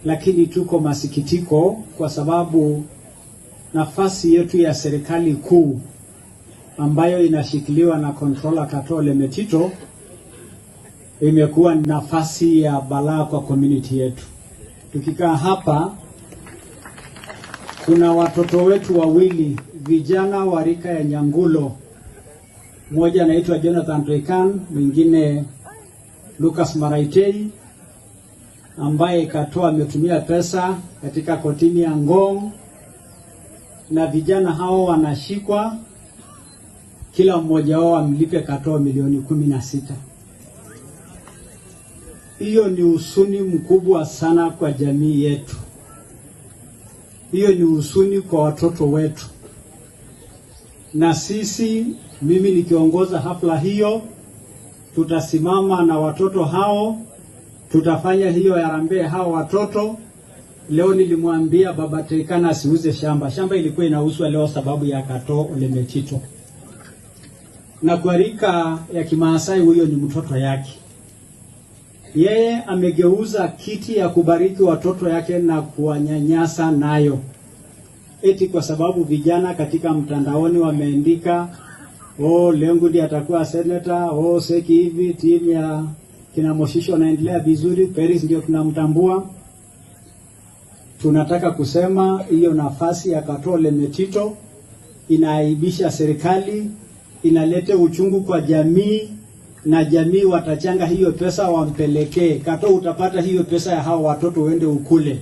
lakini tuko masikitiko kwa sababu nafasi yetu ya serikali kuu ambayo inashikiliwa na Controller Katoo Ole Metito imekuwa nafasi ya balaa kwa community yetu. Tukikaa hapa, kuna watoto wetu wawili vijana wa rika ya Nyangulo, mmoja anaitwa Jonathan Toikan, mwingine Lucas Maraitei, ambaye Katoo ametumia pesa katika kotini ya Ngong, na vijana hao wanashikwa, kila mmoja wao amlipe Katoo milioni 16. Hiyo ni usuni mkubwa sana kwa jamii yetu. Hiyo ni usuni kwa watoto wetu. Na sisi, mimi nikiongoza hafla hiyo, tutasimama na watoto hao, tutafanya hiyo harambee hao watoto. Leo nilimwambia Baba Tekana asiuze shamba. Shamba ilikuwa inauzwa leo sababu ya Katoo Ole Metito. Na kwa rika ya Kimaasai, huyo ni mtoto yake. Yeye amegeuza kiti ya kubariki watoto yake na kuwanyanyasa nayo. Eti kwa sababu vijana katika mtandaoni wameandika, Lengu ndiye atakuwa senator, Seki hivi, timu ya kina Moshisho naendelea vizuri, Paris ndio tunamtambua. Tunataka kusema hiyo nafasi ya Katoo Ole Metito inaaibisha serikali, inalete uchungu kwa jamii, na jamii watachanga hiyo pesa wampelekee. Katoo utapata hiyo pesa ya hao watoto uende ukule.